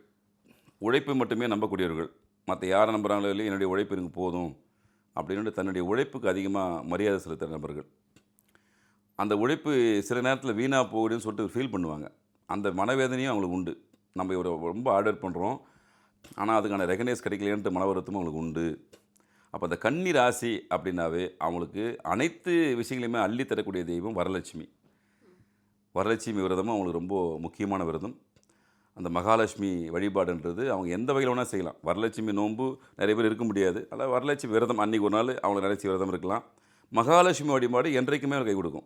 உழைப்பை மட்டுமே நம்பக்கூடியவர்கள். மற்ற யாரை நம்புகிறாங்களோ இல்லையோ என்னுடைய உழைப்பு எனக்கு போதும் அப்படின்னு தன்னுடைய உழைப்புக்கு அதிகமாக மரியாதை செலுத்துகிற நபர்கள். அந்த உழைப்பு சில நேரத்தில் வீணாக போகுதுன்னு சொல்லிட்டு ஃபீல் பண்ணுவாங்க. அந்த மனவேதனையும் அவங்களுக்கு உண்டு. நம்ம ஒரு ரொம்ப ஆர்டர் பண்ணுறோம், ஆனால் அதுக்கான ரெகனைஸ் கிடைக்கலையன்ட்டு மன வருத்தமும் அவங்களுக்கு உண்டு. அப்போ அந்த கன்னி ராசி அப்படின்னாவே அவங்களுக்கு அனைத்து விஷயங்களையுமே அள்ளி தரக்கூடிய தெய்வம் வரலட்சுமி. வரலட்சுமி விரதமும் அவங்களுக்கு ரொம்ப முக்கியமான விரதம். அந்த மகாலட்சுமி வழிபாடுன்றது அவங்க எந்த வகையில் வேணால் செய்யலாம். வரலட்சுமி நோன்பு நிறைய பேர் இருக்க முடியாது, அதாவது வரலட்சுமி விரதம் அன்றைக்கி ஒரு நாள் அவங்களை நினச்சி விரதம் இருக்கலாம். மகாலட்சுமி வழிபாடு என்றைக்குமே கை கொடுக்கும்.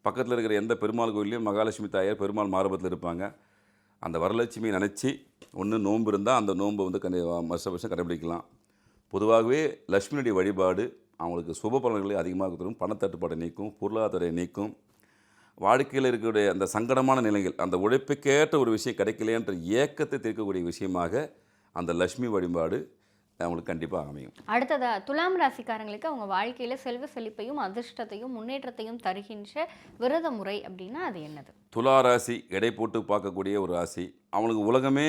பக்கத்தில் இருக்கிற எந்த பெருமாள் கோயிலையும் மகாலட்சுமி தாயார் பெருமாள் மார்பத்தில் இருப்பாங்க. அந்த வரலட்சுமியை நினச்சி ஒன்று நோன்பு இருந்தால் அந்த நோன்பை வந்து வருஷம் கடைபிடிக்கலாம். பொதுவாகவே லட்சுமியுடைய வழிபாடு அவங்களுக்கு சுப பலன்களை அதிகமாக தரும். பணத்தட்டுப்பாடை நீக்கும், பொருளாதாரத்தை நீக்கும். வாழ்க்கையில் இருக்கக்கூடிய அந்த சங்கடமான நிலைகள், அந்த உழைப்புக்கேற்ற ஒரு விஷயம் கிடைக்கலையன்ற ஏக்கத்தை தீர்க்கக்கூடிய விஷயமாக அந்த லட்சுமி வழிபாடு அவங்களுக்கு கண்டிப்பாக அமையும். அடுத்ததா துலாம் ராசிக்காரங்களுக்கு அவங்க வாழ்க்கையில செல்வ செழிப்பையும் அதிர்ஷ்டத்தையும் முன்னேற்றத்தையும் தருகின்ற விரத முறை அப்படின்னா அது என்னது? துலா ராசி எடை போட்டு பார்க்கக்கூடிய ஒரு ராசி. அவங்களுக்கு உலகமே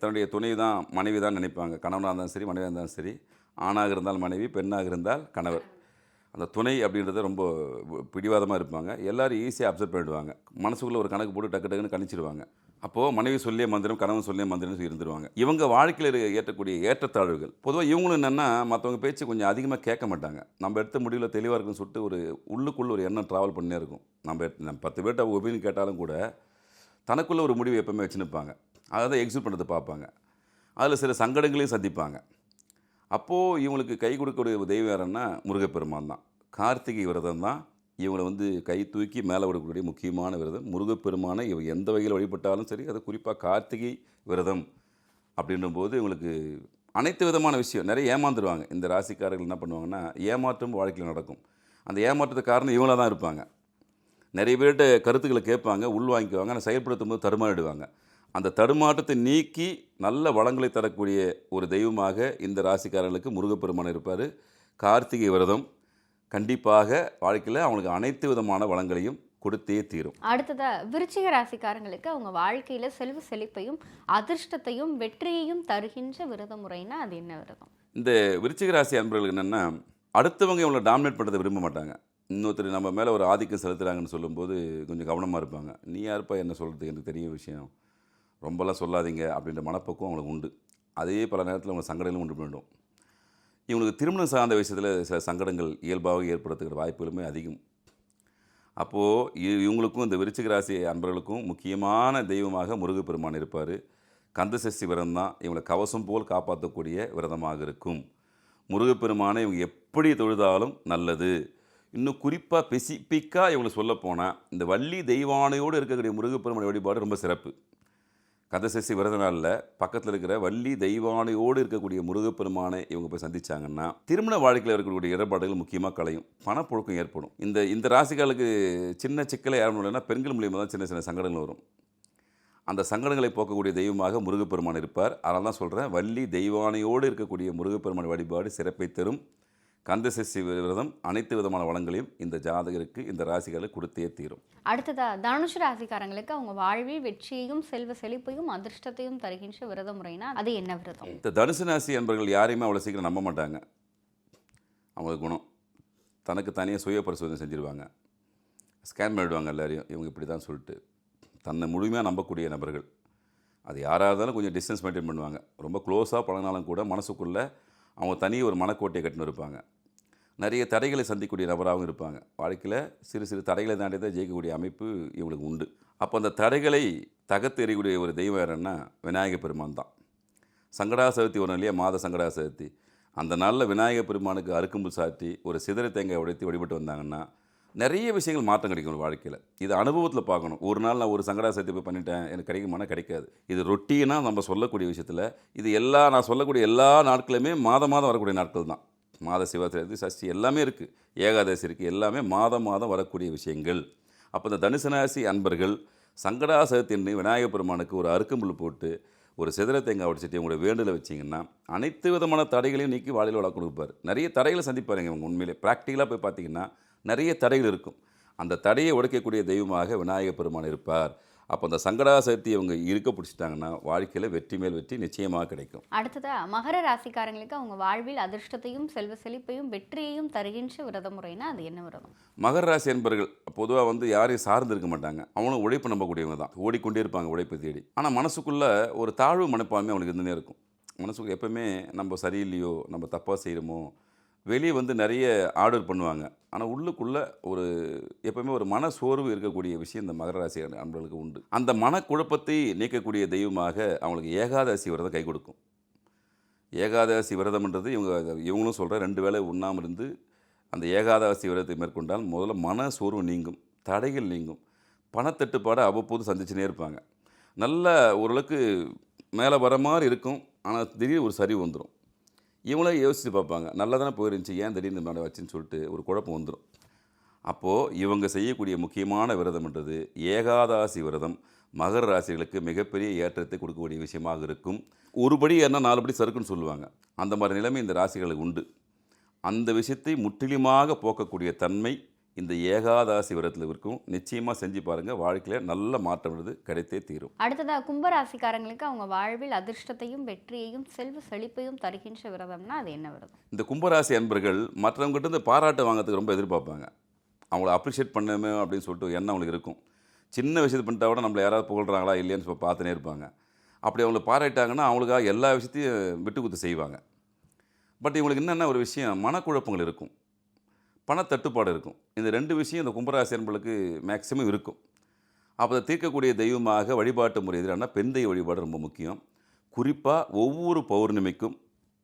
தன்னுடைய துணை தான், மனைவி தான் நினைப்பாங்க. கணவனாக இருந்தாலும் சரி, மனைவியாக இருந்தாலும் சரி, ஆணாக இருந்தால் மனைவி, பெண்ணாக இருந்தால் கணவர். அந்த துணை அப்படின்றத ரொம்ப பிடிவாதமாக இருப்பாங்க. எல்லோரும் ஈஸியாக அப்சர்வ் பண்ணிடுவாங்க. மனசுக்குள்ளே ஒரு கணக்கு போட்டு டக்கு டக்குன்னு கணிச்சிடுவாங்க. அப்போது மனைவி சொல்லியே மந்திரம், கணவன் சொல்லியே மந்திரம்னு இருந்துருவாங்க. இவங்க வாழ்க்கையில் ஏற்றக்கூடிய ஏற்றத்தாழ்வுகள் பொதுவாக இவங்களும் என்னென்னா மற்றவங்க பேச்சு கொஞ்சம் அதிகமாக கேட்க மாட்டாங்க. நம்ம எடுத்த முடிவில் தெளிவாக இருக்குன்னு சொல்லிட்டு ஒரு உள்ளுக்குள்ளே ஒரு எண்ணம் ட்ராவல் பண்ணே இருக்கும். நம்ம 10 பேர்ட்ட ஒப்பீனியன் கேட்டாலும் கூட தனக்குள்ளே ஒரு முடிவு எப்போவுமே வச்சுருப்பாங்க. அதை தான் எக்ஸிக்யூட் பண்ணுறது பார்ப்பாங்க. அதில் சில சங்கடங்களையும் சந்திப்பாங்க. அப்போது இவங்களுக்கு கை கொடுக்கக்கூடிய தெய்வம் யாருன்னா முருகப்பெருமான் தான். கார்த்திகை விரதம் தான் இவங்களை வந்து கை தூக்கி மேலே விடக்கூடிய முக்கியமான விரதம். முருகப்பெருமானை இவங்க எந்த வகையில் வழிபட்டாலும் சரி, அது குறிப்பாக கார்த்திகை விரதம் அப்படின்னும்போது இவங்களுக்கு அனைத்து விதமான விஷயம் நிறைய ஏமாந்துருவாங்க. இந்த ராசிக்காரர்கள் என்ன பண்ணுவாங்கன்னா ஏமாற்றம் வாழ்க்கையில் நடக்கும். அந்த ஏமாற்றத்துக்கு காரணம் இவங்களாக தான் இருப்பாங்க. நிறைய பேர்கிட்ட கருத்துக்களை கேட்பாங்க, உள்வாங்கிக்குவாங்க, ஆனால் செயல்படுத்தும் போது தடுமாறிடுவாங்க. அந்த தடுமாற்றத்தை நீக்கி நல்ல வளங்களை தரக்கூடிய ஒரு தெய்வமாக இந்த ராசிக்காரர்களுக்கு முருகப்பெருமான் இருப்பார். கார்த்திகை விரதம் கண்டிப்பாக வாழ்க்கையில் அவங்களுக்கு அனைத்து விதமான வளங்களையும் கொடுத்தே தீரும். அடுத்ததா விருச்சிக ராசிக்காரங்களுக்கு அவங்க வாழ்க்கையில் செல்வ செழிப்பையும் அதிர்ஷ்டத்தையும் வெற்றியையும் தருகின்ற விரத முறைன்னா அது என்ன விரதம்? இந்த விருச்சிக ராசி அன்பர்களுக்கு என்னென்னா அடுத்தவங்க இவங்களை டாமினேட் பண்ணுறதை விரும்ப மாட்டாங்க. இன்னொருத்தர் நம்ம மேலே ஒரு ஆதிக்கம் செலுத்துகிறாங்கன்னு சொல்லும்போது கொஞ்சம் கவனமாக இருப்பாங்க. நீ யாருப்பா என்ன சொல்கிறதுக்கு, எனக்கு தெரிய விஷயம், ரொம்பலாம் சொல்லாதீங்க அப்படின்ற மனப்பக்குவம் அவங்களுக்கு உண்டு. அதே பல நேரத்தில் அவங்க சங்கடங்களும் உண்டு பண்ணிடும். இவங்களுக்கு திருமணம் சார்ந்த விஷயத்தில் சில சங்கடங்கள் இயல்பாக ஏற்படுத்துகிற வாய்ப்புகளுமே அதிகம். அப்போது இவங்களுக்கும் இந்த விருச்சிக ராசி அன்பர்களுக்கும் முக்கியமான தெய்வமாக முருகப்பெருமான் இருப்பார். கந்தசஷ்டி விரதம் தான் இவங்களை கவசம் போல் காப்பாற்றக்கூடிய விரதமாக இருக்கும். முருகப்பெருமானை இவங்க எப்படி தொழுதாலும் நல்லது. இன்னும் குறிப்பாக ஸ்பெசிஃபிக்காக இவங்களை சொல்லப்போனால் இந்த வள்ளி தெய்வானையோடு இருக்கக்கூடிய முருகப்பெருமான் வழிபாடு ரொம்ப சிறப்பு. கந்தசஷ்டி விரத நாளில் பக்கத்தில் இருக்கிற வள்ளி தெய்வானையோடு இருக்கக்கூடிய முருகப்பெருமானை இவங்க போய் சந்திச்சாங்கன்னா திருமண வாழ்க்கையில் இருக்கக்கூடிய இடர்பாடுகள் முக்கியமாக களையும், பணப்புழக்கம் ஏற்படும். இந்த ராசிகளுக்கு சின்ன சிக்கலை ஏற்படணும்னா பெண்கள் மூலியமாக தான் சின்ன சின்ன சங்கடங்கள் வரும். அந்த சங்கடங்களை போக்கக்கூடிய தெய்வமாக முருகப்பெருமான் இருப்பார். அதனால தான் சொல்கிறேன், வள்ளி தெய்வானையோடு இருக்கக்கூடிய முருகப்பெருமான் வழிபாடு சிறப்பை தரும். கந்தசஷ்டி விரதம் அனைத்து விதமான வளங்களையும் இந்த ஜாதகருக்கு, இந்த ராசிகளுக்கு கொடுத்தே தீரும். அடுத்ததா தனுஷ் ராசிக்காரங்களுக்கு அவங்க வாழ்வில் வெற்றியையும் செல்வ செழிப்பையும் அதிர்ஷ்டத்தையும் தருகின்ற விரத முறைனா அது என்ன விரதம்? இந்த தனுசு ராசி என்பவர்கள் யாரையுமே அவ்வளோ சீக்கிரம் நம்ப மாட்டாங்க. அவங்க குணம் தனக்கு தனியாக சுய பரிசோதனை செஞ்சுருவாங்க. ஸ்கேன் பண்ணிவிடுவாங்க எல்லாரையும், இவங்க இப்படி தான் சொல்லிட்டு தன்னை முழுமையாக நம்பக்கூடிய நபர்கள். அது யாராக இருந்தாலும் கொஞ்சம் டிஸ்டன்ஸ் மெயின்டைன் பண்ணுவாங்க. ரொம்ப க்ளோஸாக பழகினாலும் கூட மனசுக்குள்ளே அவங்க தனி ஒரு மனக்கோட்டையை கட்டின்னு இருப்பாங்க. நிறைய தடைகளை சந்திக்கக்கூடிய நபராகவும் இருப்பாங்க. வாழ்க்கையில் சிறு சிறு தடைகளை தாண்டி தான் ஜெயிக்கக்கூடிய அமைப்பு இவங்களுக்கு உண்டு. அப்போ அந்த தடைகளை தகர்த்து எறியக்கூடிய ஒரு தெய்வம் யாருன்னா விநாயகர் பெருமான் தான். சங்கடா சதுர்த்தி வரும் இல்லையா, மாத சங்கடா சதுர்த்தி, அந்த நாளில் விநாயகர் பெருமானுக்கு அருக்கும்பு சாத்தி ஒரு சிதற தேங்காய் உடைத்து வழிபட்டு வந்தாங்கன்னா நிறைய விஷயங்கள் மாற்றம் கிடைக்கும் வாழ்க்கையில். இது அனுபவத்தில் பார்க்கணும். ஒரு நாள் நான் ஒரு சங்கடா சதுர்த்தி போய் பண்ணிட்டேன், எனக்கு கிடைக்குமானா கிடைக்காது. இது ரொட்டீனாக நம்ம சொல்லக்கூடிய விஷயத்தில் இது நான் சொல்லக்கூடிய எல்லா நாட்களுமே மாதம் வரக்கூடிய நாட்கள் தான். மாத சிவராத்திரி, சஷ்டி எல்லாமே இருக்குது, ஏகாதசி இருக்குது, எல்லாமே மாதம் வரக்கூடிய விஷயங்கள். அப்போ இந்த தனுசு ராசி அன்பர்கள் சங்கடா சதுர்த்தி விநாயகர் பெருமானுக்கு ஒரு அருக்கம்புல் போட்டு ஒரு சிதற தேங்காய் உடைச்சிட்டு உங்களுடைய வேண்டுதலை வச்சிங்கன்னா அனைத்து விதமான தடைகளையும் நீக்கி வாழையில் வளர்க்க கொடுப்பார். நிறைய தடைகளை சந்திப்பாருங்க இவங்க. உண்மையிலே ப்ராக்டிக்கலாக போய் பார்த்தீங்கன்னா நிறைய தடைகள் இருக்கும். அந்த தடையை உடைக்கக்கூடிய தெய்வமாக விநாயகர் பெருமான் இருப்பார். அப்போ அந்த சங்கடாசக்தி இவங்க இருக்க பிடிச்சிட்டாங்கன்னா வாழ்க்கையில் வெற்றி மேல் வெற்றி நிச்சயமாக கிடைக்கும். அடுத்ததா மகர ராசிக்காரங்களுக்கு அவங்க வாழ்வில் அதிர்ஷ்டத்தையும் செல்வ செழிப்பையும் வெற்றியையும் தருகின்ற விரத முறைனா அது என்ன விரதம்? மகர ராசி என்பர்கள் பொதுவாக வந்து யாரையும் சார்ந்து இருக்க மாட்டாங்க. அவங்களும் உழைப்பு நம்பக்கூடியவங்க தான், ஓடிக்கொண்டே இருப்பாங்க உழைப்பை தேடி. ஆனால் மனசுக்குள்ள ஒரு தாழ்வு மனப்பான்மை அவங்களுக்கு இருந்துனே இருக்கும். மனசுக்கு எப்பவுமே நம்ம சரியில்லையோ, நம்ம தப்பாக செய்கிறோமோ, வெளியே வந்து நிறைய ஆர்டர் பண்ணுவாங்க. ஆனால் உள்ளுக்குள்ளே ஒரு எப்பவுமே ஒரு மன சோர்வு இருக்கக்கூடிய விஷயம் இந்த மகர ராசி அன்பர்களுக்கு உண்டு. அந்த மனக்குழப்பத்தை நீக்கக்கூடிய தெய்வமாக அவங்களுக்கு ஏகாதசி விரதம் கை கொடுக்கும். ஏகாதசி விரதம்ன்றது இவங்களும் சொல்கிற 2 வேளை உண்ணாமல் இருந்து அந்த ஏகாதசி விரதத்தை மேற்கொண்டால் முதல்ல மன சோர்வு நீங்கும், தடைகள் நீங்கும், பணத்தட்டுப்பாடை அவ்வப்போது சந்திச்சுனே இருப்பாங்க. நல்ல ஓரளவுக்கு மேலே வர மாதிரி இருக்கும். ஆனால் திடீர்னு ஒரு சரிவு வந்துடும். இவங்களே யோசித்து பார்ப்பாங்க, நல்லா தானே போயிருந்துச்சு, ஏன் திடீர்னு மேலே வச்சுன்னு சொல்லிட்டு ஒரு குழப்பம் வந்துடும். அப்போது இவங்க செய்யக்கூடிய முக்கியமான விரதம்ன்றது ஏகாதசி விரதம் மகர ராசிகளுக்கு மிகப்பெரிய ஏற்றத்தை கொடுக்கக்கூடிய விஷயமாக இருக்கும். ஒரு படி ஏறினா 4 படி சறுக்குன்னு சொல்லுவாங்க. அந்த மாதிரி நிலைமை இந்த ராசிகளுக்கு உண்டு. அந்த விஷயத்தை முற்றிலுமாக போக்கக்கூடிய தன்மை இந்த ஏகாதசி விரதத்தில் இருக்கும். நிச்சயமாக செஞ்சு பாருங்கள், வாழ்க்கையில் நல்ல மாற்றம் கிடைத்தே தீரும். அடுத்ததாக கும்பராசிக்காரங்களுக்கு அவங்க வாழ்வில் அதிர்ஷ்டத்தையும் வெற்றியையும் செல்வ செழிப்பையும் தருகின்ற விரதம்னா அது என்ன விரதம்? இந்த கும்பராசி அன்பர்கள் மற்றவங்ககிட்ட இந்த பாராட்டு வாங்கிறதுக்கு ரொம்ப எதிர்பார்ப்பாங்க. அவங்கள அப்ரிஷியேட் பண்ணணுமே அப்படின்னு சொல்லிட்டு எண்ணம் அவங்களுக்கு இருக்கும். சின்ன விஷயத்தை பண்ணிட்டா கூட நம்மளை யாராவது புகழ்கிறாங்களா இல்லையான்னு பார்த்துனே இருப்பாங்க. அப்படி அவங்களை பாராட்டாங்கன்னா அவங்களுக்காக எல்லா விஷயத்தையும் விட்டு கொடுத்து செய்வாங்க. பட் இவங்களுக்கு என்னென்ன ஒரு விஷயம், மனக்குழப்பங்கள் இருக்கும், பணத்தட்டுப்பாடு இருக்கும். இந்த 2 விஷயம் இந்த கும்பராசி அன்பர்களுக்கு மேக்சிமம் இருக்கும். அப்போ அதை தீர்க்கக்கூடிய தெய்வமாக வழிபாட்டு முறை எதிரான பெண் தெய்வ வழிபாடு ரொம்ப முக்கியம். குறிப்பாக ஒவ்வொரு பௌர்ணமிக்கும்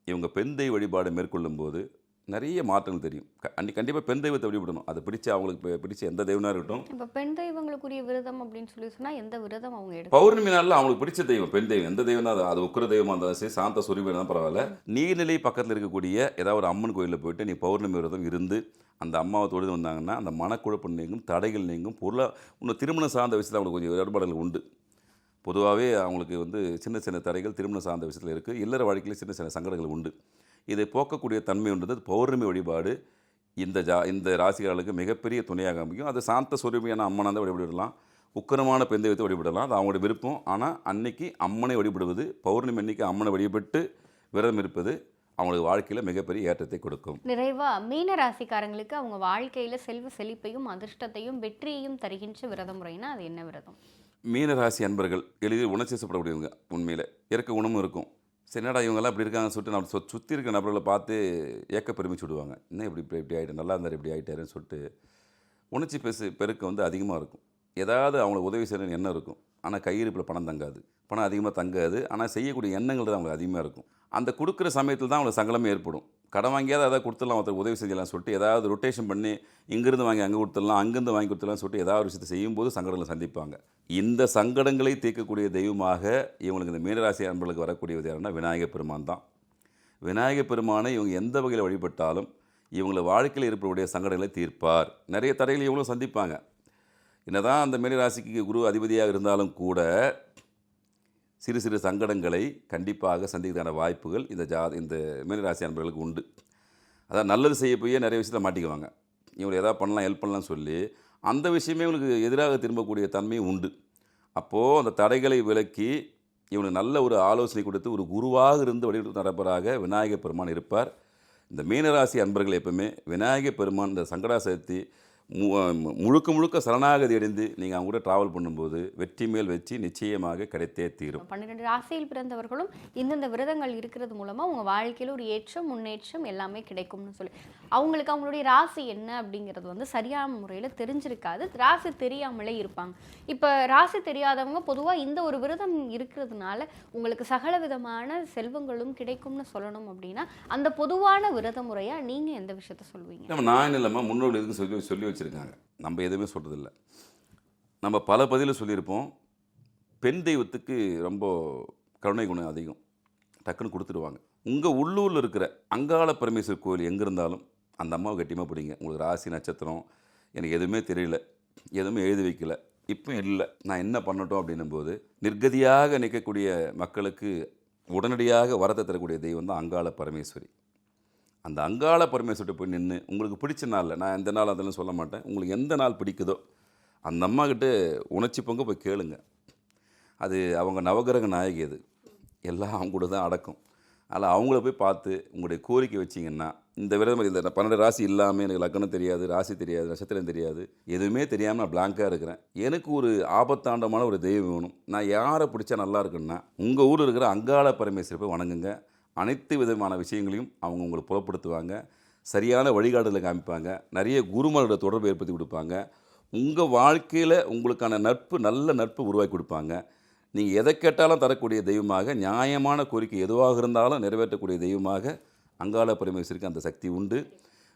இவங்க பெண் தெய்வ வழிபாடு மேற்கொள்ளும் போது நிறைய மாற்றங்கள் தெரியும். அன்றைக்கி கண்டிப்பாக பெண் தெய்வத்தை வழிபடணும். அதை பிடிச்ச அவங்களுக்கு பிடிச்ச எந்த தெய்வனாக இருக்கட்டும். இப்போ பெண் தெய்வங்களுக்குரிய விரதம் அப்படின்னு சொல்லி சொன்னால் எந்த விரதம் அவங்க எடுக்கும்? பௌர்ணமி நாளில் அவங்களுக்கு பிடிச்ச தெய்வம் பெண் தெய்வம், எந்த தெய்வம் தான் அது உக்கிர தெய்வமாக இருந்தாலும் சரி, சாந்த சொரிவு தான் பரவாயில்ல. நீர்நிலை பக்கத்தில் இருக்கக்கூடிய ஏதாவது ஒரு அம்மன் கோயிலில் போயிட்டு நீ பௌர்ணமி விரதம் இருந்து அந்த அம்மாவை தொழுது வந்தாங்கன்னா அந்த மனக்குழப்பம் நீங்கும், தடைகள் நீங்கும். இன்னும் திருமணம் சார்ந்த விஷயத்தில் அவங்களுக்கு கொஞ்சம் வேறுபாடுகள் உண்டு. பொதுவாகவே அவங்களுக்கு வந்து சின்ன சின்ன தடைகள் திருமணம் சார்ந்த விஷயத்தில் இருக்குது. இல்லற வாழ்க்கையில் சின்ன சின்ன சங்கடங்கள் உண்டு. இதை போக்கக்கூடிய தன்மைன்றது பௌர்ணமி வழிபாடு இந்த ராசிகாரர்களுக்கு மிகப்பெரிய துணையாக அமைக்கும். அது சாந்த சொருமையான அம்மனை தான் வழிபடலாம், உக்கரமான பெண் தெய்வத்தை வழிபடலாம், அது அவங்களுடைய விருப்பம். ஆனால் அன்னைக்கு அம்மனை வழிபடுவது, பௌர்ணமி அன்னைக்கு அம்மனை வழிபட்டு விரதம் இருப்பது அவங்களுக்கு வாழ்க்கையில் மிகப்பெரிய ஏற்றத்தை கொடுக்கும். நிறைவாக மீன ராசிக்காரங்களுக்கு அவங்க வாழ்க்கையில் செல்வ செழிப்பையும் அதிர்ஷ்டத்தையும் வெற்றியையும் தருகின்ற விரத முறைனா அது என்ன விரதம்? மீனராசி அன்பர்கள் எளிதில் உணர்ச்சிசப்படக்கூடியவங்க. உண்மையில் இறக்க குணமும் இருக்கும். என்னடா இவங்கெல்லாம் இப்படி இருக்காங்க சொல்லிட்டு நம்ம சுற்றி இருக்க நபர்களை பார்த்து ஏக்க பெருமிச்சு விடுவாங்க. இன்னும் இப்படி ஆகிட்டு நல்லா இருந்தார் இப்படி ஆகிட்டாருன்னு சொல்லிட்டு உணர்ச்சி பெருக்க வந்து அதிகமாக இருக்கும். ஏதாவது அவங்களுக்கு உதவி செய்யணும்னு எண்ணம் இருக்கும். ஆனால் கையிருப்பில் பணம் தங்காது, பணம் அதிகமாக தங்காது. ஆனால் செய்யக்கூடிய எண்ணங்கள் தான் அவங்களுக்கு அதிகமாக இருக்கும். அந்த கொடுக்குற சமயத்தில் தான் அவங்களுக்கு சங்கடமே ஏற்படும். கடன் வாங்கியாவது ஏதாவது கொடுத்துடலாம், ஒருத்தர் உதவி செஞ்சலாம் சொல்லிட்டு ஏதாவது ரொட்டேஷன் பண்ணி இங்கேருந்து வாங்கி அங்கே கொடுத்துடலாம், அங்கேருந்து வாங்கி கொடுத்துடலாம் சொல்லிட்டு ஏதாவது ஒரு விஷயத்தை செய்யும்போது சங்கடங்களை சந்திப்பாங்க. இந்த சங்கடங்களை தீர்க்கக்கூடிய தெய்வமாக இவங்களுக்கு இந்த மீனராசி அன்பர்களுக்கு வரக்கூடியது யாருன்னா விநாயகர் பெருமான் தான். விநாயகர் பெருமானை இவங்க எந்த வகையில் வழிபட்டாலும் இவங்களை வாழ்க்கையில் ஏற்படக்கூடிய சங்கடங்களை தீர்ப்பார். நிறைய தடைகளை இவங்களும் சந்திப்பாங்க. என்னதான் அந்த மீனராசிக்கு குரு அதிபதியாக இருந்தாலும் கூட சிறு சிறு சங்கடங்களை கண்டிப்பாக சந்திக்கிறதான வாய்ப்புகள் இந்த மீனராசி அன்பர்களுக்கு உண்டு. அதான் நல்லது செய்ய போய் நிறைய விஷயத்தில் மாட்டிக்குவாங்க. இவங்களை எதாவது பண்ணலாம், ஹெல்ப் பண்ணலாம்னு சொல்லி அந்த விஷயமே இவங்களுக்கு எதிராக திரும்பக்கூடிய தன்மையும் உண்டு. அப்போது அந்த தடைகளை விலக்கி இவனுக்கு நல்ல ஒரு ஆலோசனை கொடுத்து ஒரு குருவாக இருந்து வழிபட்டு நடப்பராக விநாயகர் பெருமான் இருப்பார். இந்த மீனராசி அன்பர்கள் எப்பவுமே விநாயகர் பெருமான் இந்த சங்கடாசக்தி முழுக்க சரணாகதி அடைந்து நீங்கள் அவங்க கூட ட்ராவல் பண்ணும்போது வெற்றி மேல் வெற்றி நிச்சயமாக கிடைத்தே தீரும். 12 ராசியில் பிறந்தவர்களும் இந்தந்த விரதங்கள் இருக்கிறது மூலமாக உங்கள் வாழ்க்கையில் ஒரு ஏற்றம் முன்னேற்றம் எல்லாமே கிடைக்கும்னு சொல்லி அவங்களுக்கு அவங்களுடைய ராசி என்ன அப்படிங்கிறது வந்து சரியான முறையில் தெரிஞ்சிருக்காது, ராசி தெரியாமலே இருப்பாங்க. இப்போ ராசி தெரியாதவங்க பொதுவாக இந்த ஒரு விரதம் இருக்கிறதுனால உங்களுக்கு சகல விதமான செல்வங்களும் கிடைக்கும்னு சொல்லணும் அப்படின்னா அந்த பொதுவான விரத முறையாக நீங்கள் எந்த விஷயத்த சொல்லுவீங்க? நம்ம நான் இல்லாமல் முன்னோர்கள் எதுக்கு சொல்லி வச்சுருக்காங்க, நம்ம எதுவுமே சொல்கிறதில்ல. நம்ம பல பதிவில் சொல்லியிருப்போம். பெண் தெய்வத்துக்கு ரொம்ப கருணை குணம் அதிகம், டக்குன்னு கொடுத்துருவாங்க. உங்கள் உள்ளூரில் இருக்கிற அங்காள பரமேஸ்வரர் கோயில் எங்கே இருந்தாலும் அந்த அம்மாவை கட்டியமாக பிடிங்க. உங்களுக்கு ராசி நட்சத்திரம் எனக்கு எதுவுமே தெரியல, எதுவுமே எழுதி வைக்கல, இப்போ இல்லை, நான் என்ன பண்ணட்டும் அப்படின்னும் போது நிர்கதியாக நிற்கக்கூடிய மக்களுக்கு உடனடியாக வரத்தை தரக்கூடிய தெய்வம் தான் அங்காள பரமேஸ்வரி. அந்த அங்காள பரமேஸ்வரிட்ட போய் நின்று உங்களுக்கு பிடிச்ச நாளில், நான் எந்த நாள் அதெல்லாம் சொல்ல மாட்டேன், உங்களுக்கு எந்த நாள் பிடிக்குதோ அந்த அம்மாக்கிட்ட உணர்ச்சி பொங்க போய் கேளுங்க. அது அவங்க நவகிரக நாயகி, அது எல்லாம் அவங்க கூட தான் அடக்கும். அதில் அவங்கள போய் பார்த்து உங்களுடைய கோரிக்கை வச்சிங்கன்னா, இந்த விரதம் இந்த 12 ராசி இல்லாமல் எனக்கு லக்னம் தெரியாது, ராசி தெரியாது, நட்சத்திரம் தெரியாது, எதுவுமே தெரியாமல் நான் பிளாங்காக இருக்கிறேன், எனக்கு ஒரு ஆபத்தாண்டமான ஒரு தெய்வம் வேணும், நான் யாரை பிடிச்சா நல்லா இருக்குன்னா உங்கள் ஊரில் இருக்கிற அங்காள பரமேஸ்வரி போய் வணங்குங்க. அனைத்து விதமான விஷயங்களையும் அவங்க உங்களுக்கு புலப்படுத்துவாங்க, சரியான வழிகாட்டுதலை காமிப்பாங்க, நிறைய குருமாரோட தொடர்பு ஏற்படுத்தி கொடுப்பாங்க, உங்கள் வாழ்க்கையில் உங்களுக்கான நட்பு, நல்ல நட்பு உருவாக்கி கொடுப்பாங்க. நீங்கள் எதை கேட்டாலும் தரக்கூடிய தெய்வமாக, நியாயமான கோரிக்கை எதுவாக இருந்தாலும் நிறைவேற்றக்கூடிய தெய்வமாக அங்காள பரமேஸ்வரிக்கு அந்த சக்தி உண்டு.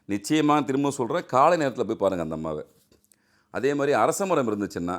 நிச்சயமாக திரும்ப சொல்கிறேன், காலை நேரத்தில் போய் பாருங்கள் அந்த அம்மாவை. அதே மாதிரி அரச மரம் இருந்துச்சுன்னா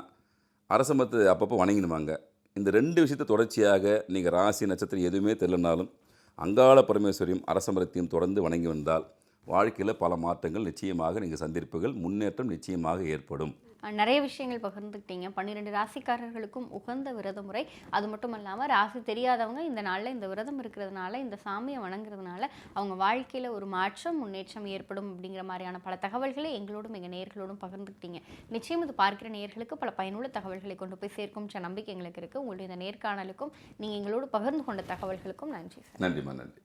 அரச மரத்தை அப்பப்போ வணங்கிடுவாங்க. இந்த 2 விஷயத்தை தொடர்ச்சியாக நீங்கள் ராசி நட்சத்திரம் எதுவுமே தெரியலனாலும் அங்காள பரமேஸ்வரியும் அரச மரத்தையும் தொடர்ந்து வணங்கி வந்தால் வாழ்க்கையில் பல மாற்றங்கள் நிச்சயமாக நீங்கள் சந்திப்பீர்கள், முன்னேற்றம் நிச்சயமாக ஏற்படும். நிறைய விஷயங்கள் பகிர்ந்துக்கிட்டீங்க. 12 ராசிக்காரர்களுக்கும் உகந்த விரத முறை, அது மட்டும் இல்லாமல் ராசி தெரியாதவங்க இந்த நாளில் இந்த விரதம் இருக்கிறதுனால, இந்த சாமியை வணங்குறதுனால அவங்க வாழ்க்கையில் ஒரு மாற்றம், முன்னேற்றம் ஏற்படும் அப்படிங்கிற மாதிரியான பல தகவல்களை எங்களோடும் எங்கள் நேயர்களோடும் பகிர்ந்துக்கிட்டீங்க. நிச்சயம் இது பார்க்கிற நேயர்களுக்கு பல பயனுள்ள தகவல்களை கொண்டு போய் சேர்க்கும் நம்பிக்கை எங்களுக்கு இருக்குது. உங்களுடைய இந்த நேர்காணலுக்கும் நீங்கள் எங்களோடு பகிர்ந்து கொண்ட தகவல்களுக்கும் நன்றி சார். நன்றிம்மா, நன்றி.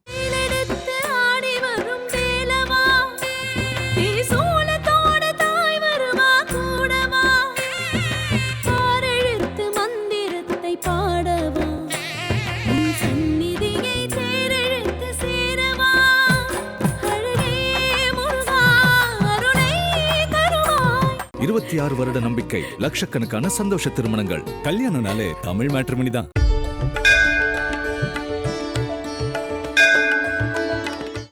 இருபத்தி 6 வருட நம்பிக்கை, லட்சக்கணக்கான சந்தோஷ திருமணங்கள். கல்யாணம்னாலே தமிழ் மேட்ரிமோனி தான்.